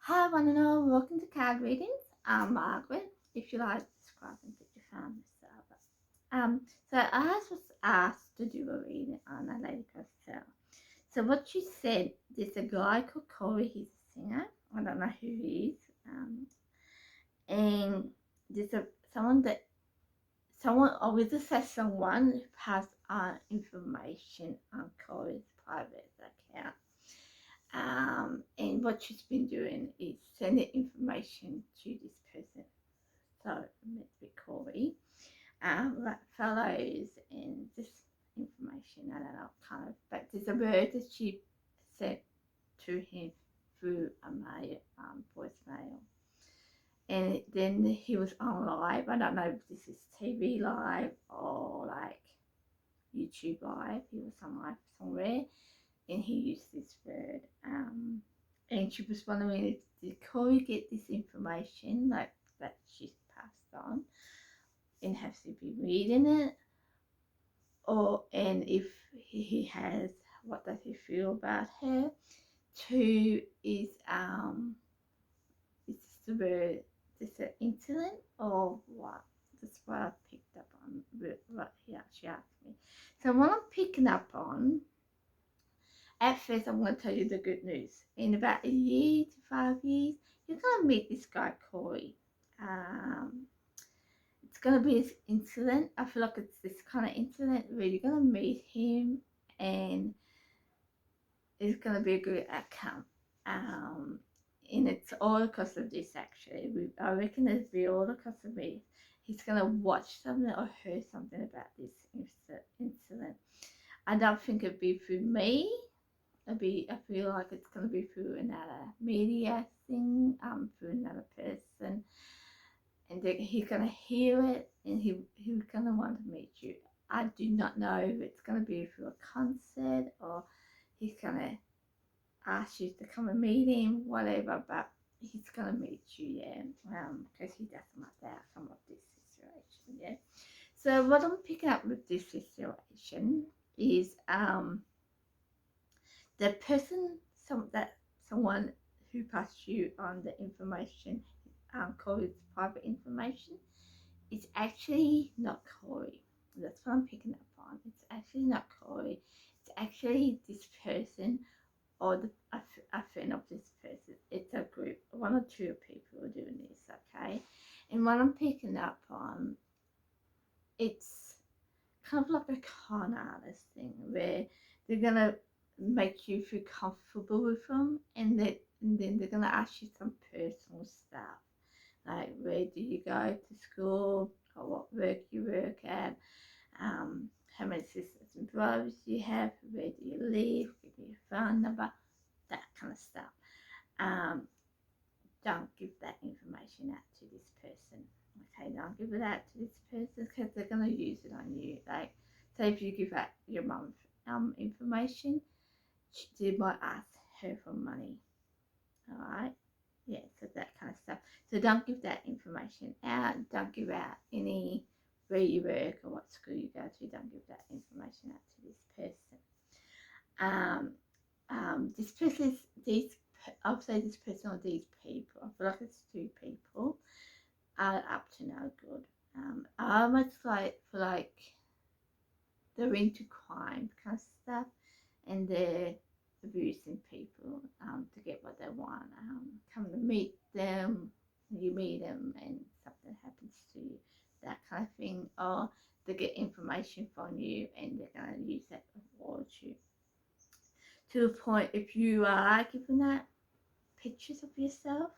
Hi, one and all. Welcome to Card Readings. I'm Margaret. If you like, subscribe and put your phone yourself. So I was asked to do a reading on a lady called Sarah. So what she said, there's a guy called Corey. He's a singer. I don't know who he is. And there's someone, or we just say someone who passed on information on Corey's private account. And what she's been doing is sending information to this person. So meant to be Corey, like fellows and just information. I don't know, kind of. But there's a word that she sent to him through a mail, voicemail. And then he was on live. I don't know if this is TV live or like YouTube live. He was on live somewhere, and he used this word. And she was wondering, did Corey get this information like that she's passed on, and has he been reading it, or and if he has, what does he feel about her? Two is this the word? Is this an incident or what? That's what I picked up on. What she asked me. So what I'm picking up on. At first, I'm going to tell you the good news. In about a year to 5 years, you're going to meet this guy, Corey. It's going to be this incident. I feel like it's this kind of incident where you're going to meet him and it's going to be a good outcome. And it's all because of this, actually. I reckon it'll be all because of me. He's going to watch something or hear something about this incident. I don't think it'd be through me. I feel like it's going to be through another media thing, through another person, and he's going to hear it, and he's going to want to meet you. I do not know if it's going to be through a concert or he's going to ask you to come and meet him, whatever, but he's going to meet you, yeah, because he doesn't like the outcome of this situation, yeah. So what I'm picking up with this situation is, the person, someone who passed you on the information, called private information, it's actually not Corey. That's what I'm picking up on. It's actually not Corey. It's actually this person or a friend of this person. It's a group, one or two people are doing this, okay? And what I'm picking up on, it's kind of like a con artist thing where they're gonna make you feel comfortable with them, and then they're gonna ask you some personal stuff, like where do you go to school, or what work you work at, how many sisters and brothers you have, where do you live, give me your phone number, that kind of stuff. Um, don't give that information out to this person. Okay, don't give it out to this person because they're going to use it on you. Like, say if you give out your mum's information, they might ask her for money. All right, yeah, so that kind of stuff. So don't give that information out. Don't give out any where you work or what school you go to. Don't give that information out to this person. This person is these. I'll say this person or these people. I feel like it's two people are up to no good. I almost feel like they're into crime kind of stuff, and they're abusing people to get what they want. Come to meet them, you meet them, and something happens to you, that kind of thing, or they get information from you and they're going to use that towards you. To the point, if you are giving out pictures of yourself,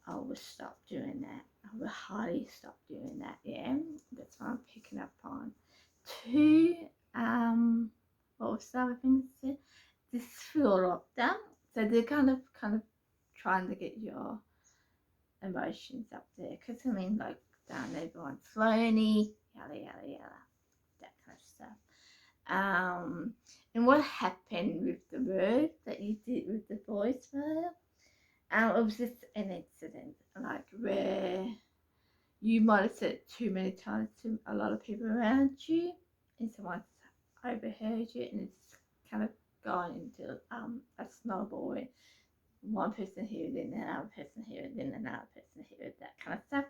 I will stop doing that. I will highly stop doing that. Yeah, that's what I'm picking up on. Two, what was the other thing to say? This feel lockdown. So they're kind of trying to get your emotions up there. Because I mean, like, down everyone's lonely, yada yada yada, that kind of stuff. And what happened with the word that you did with the voicemail? It was just an incident, like where you might have said it too many times to a lot of people around you, and someone's overheard you, and it's kind of gone into a snowball. one person here, then another person here, then another person here, that kind of stuff.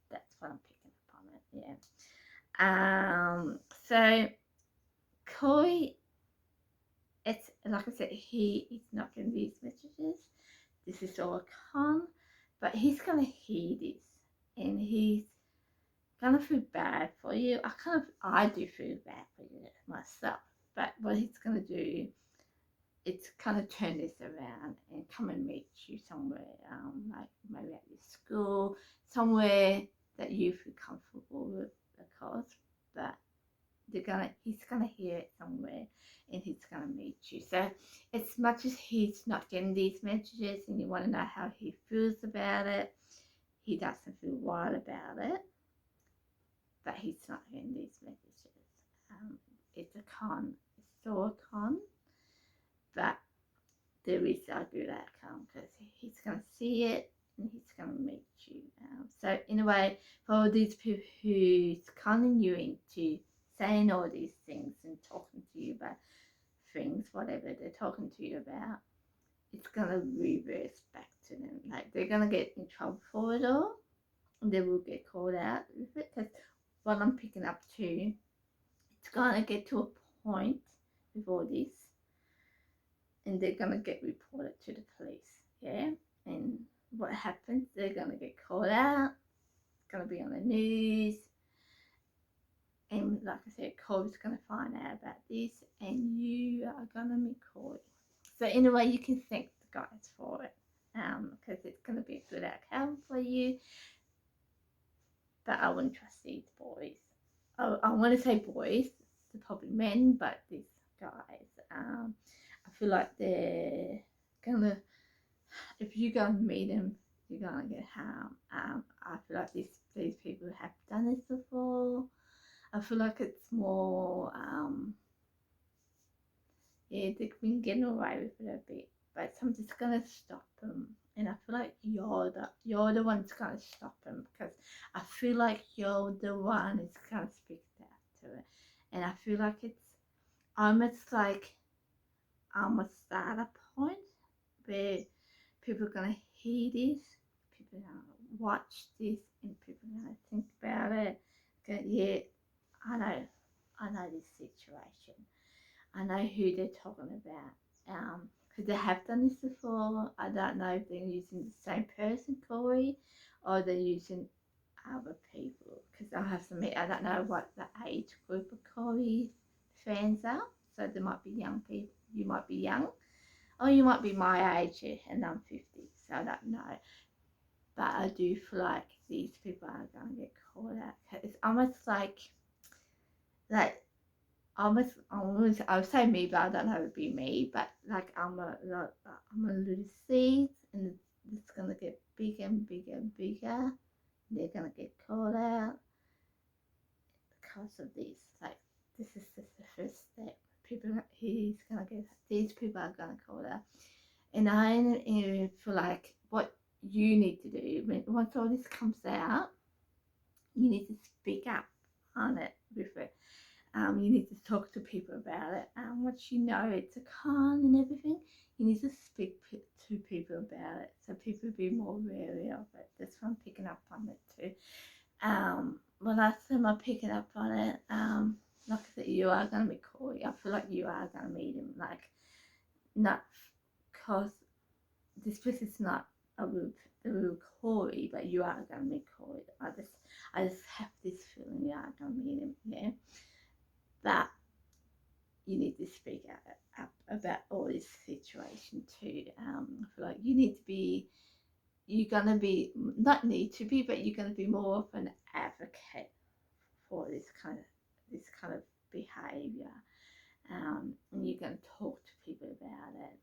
That's what I'm picking up on it. Yeah. So Corey, it's like I said, he is not getting these messages. This is all a con, but he's gonna hear this, and he's gonna feel bad for you. I do feel bad for you myself, but what he's gonna do, it's kind of turn this around and come and meet you somewhere, like maybe at your school, somewhere that you feel comfortable with, of course. But he's gonna hear it somewhere, and he's gonna meet you. So, as much as he's not getting these messages, and you want to know how he feels about it, he doesn't feel right about it. But he's not getting these messages. It's a con. It's still a con, but there is a good outcome because he's going to see it and he's going to meet you. So in a way, for all these people who's conning you into saying all these things and talking to you about things, whatever they're talking to you about, it's going to reverse back to them. Like, they're going to get in trouble for it all, and they will get called out with it, because what I'm picking up too, it's going to get to a point with all this, and they're going to get reported to the police. Yeah. And what happens, they're going to get called out, it's going to be on the news, and like I said, Corey's going to find out about this, and you are going to meet Corey. So in a way, you can thank the guys for it, because it's going to be a good outcome for you. But I wouldn't trust these boys. I want to say boys, they're probably men, but these guys, I feel like they're gonna, if you go and meet them, you're gonna get harmed. I feel like these people have done this before. I feel like it's more, yeah, they've been getting away with it a bit, but something's gonna stop them. And I feel like you're the one that's gonna stop them, because I feel like you're the one that's gonna speak out to it. And I feel like it's almost like a starter point where people are gonna hear this, people are gonna watch this, and people are gonna think about it. Go, yeah, I know this situation. I know who they're talking about. Because they have done this before. I don't know if they're using the same person, Corey, or they're using other people. Because I have to admit, I don't know what the age group of Corey fans are. So there might be young people. You might be young, or you might be my age, and I'm 50. So I don't know. But I do feel like these people are going to get caught out. It's almost like I would say me, but I don't know if it'd be me. But like I'm a little seed, and it's gonna get bigger and bigger and bigger. They're gonna get caught out because of this. Like, this is just the first step. These people are gonna call out, and I feel like what you need to do once all this comes out, you need to speak up on it with it. You need to talk to people about it. Once you know it's a con and everything, you need to speak to people about it, so people be more wary of it. That's what I'm picking up on it too. When I say I'm picking up on it, like I said, you are going to meet Corey. I feel like you are going to meet him. Like, not because this person's not a real Corey, but you are going to meet Corey. I just have this feeling you are going to meet him. Yeah. But you need to speak up about all this situation too. I feel like you're gonna be, not need to be, but you're gonna be more of an advocate for this kind of behaviour. And you're gonna talk to people about it.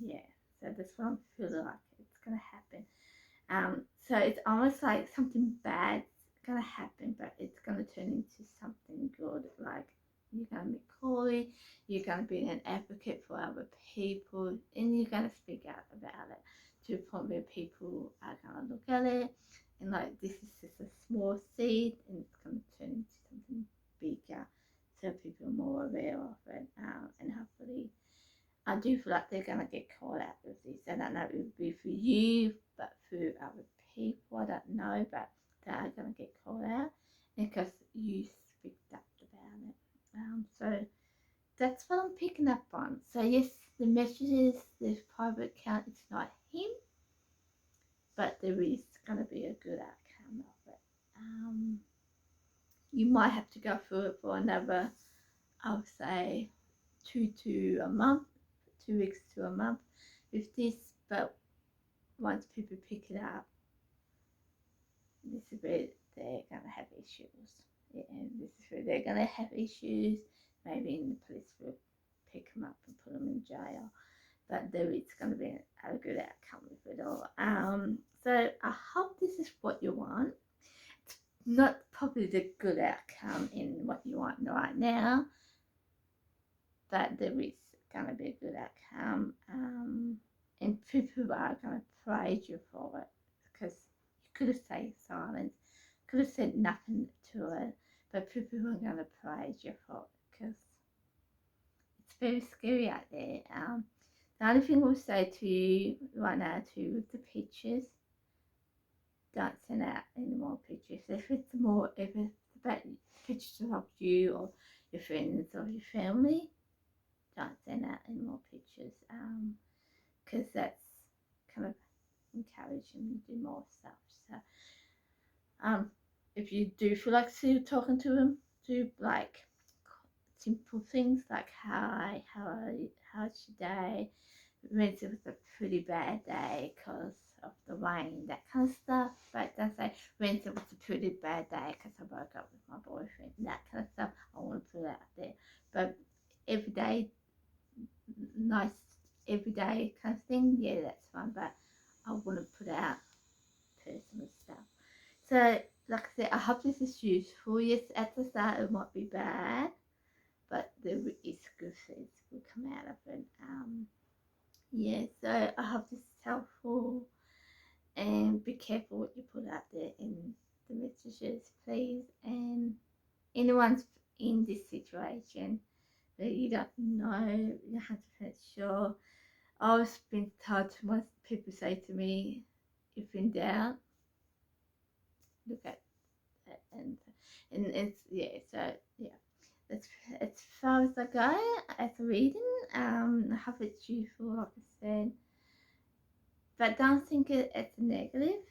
Yeah, so that's what I feel like it's gonna happen. So it's almost like something bad's gonna happen, but it's gonna turn into something good. Like, you're gonna be Corey, you're gonna be an advocate for other people, and you're gonna speak out about it to a point where people are gonna look at it and like, this is just a small seed, and it's gonna turn into something bigger, so people are more aware of it, and hopefully I do feel like they're gonna get caught out with this. I don't know if it would be for you, but for other people, I don't know, but they are gonna get caught out because you speak up about it. So that's what I'm picking up on. So yes, the messages, the private account, it's not him, but there is gonna be a good outcome of it. You might have to go through it for another, I would say, 2 weeks to a month with this, but once people pick it up, this is where they're going to have issues. Yeah, this is where they're going to have issues. Maybe the police will pick them up and put them in jail, but there is going to be a good outcome with it all. So I hope this is what you want. It's not probably the good outcome in what you want right now, but there is going to be a good outcome, and people are going to praise you for it, because you could have stayed silent, could have said nothing to it, but people are going to praise you for it because it's very scary out there. The only thing we'll say to you right now too with the pictures, don't send out any more pictures. If it's about pictures of you or your friends or your family, don't send out any more pictures, because that's kind of encouraging to do more stuff. So if you do feel like still talking to them, do like simple things like how's your day, means it was a pretty bad day because of the rain, that kind of stuff. But don't say Wednesday was a pretty bad day because I broke up with my boyfriend, that kind of stuff. I want to put it out there. But every day, nice everyday kind of thing, yeah, that's fine, but I wouldn't put out personal stuff. So like I said, I hope this is useful. Yes, at the start it might be bad, but there is good things will come out of it. Yeah, so I hope this is helpful, and be careful what you put out there in the messages, please. And anyone's in this situation that you don't know, you're 100% sure, I've been told to most people say to me, if in doubt, look at it, and it's, yeah, so yeah, that's as far as I go as a reading. I hope it's useful, like I said, but don't think it as a negative.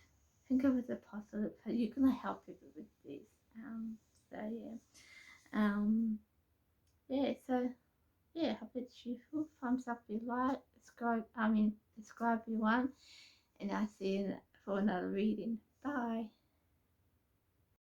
Think of it as a positive. You're gonna help people with this. So yeah, yeah. So yeah, hope it's useful. Thumbs up if you like. Subscribe if you want. And I'll see you for another reading. Bye.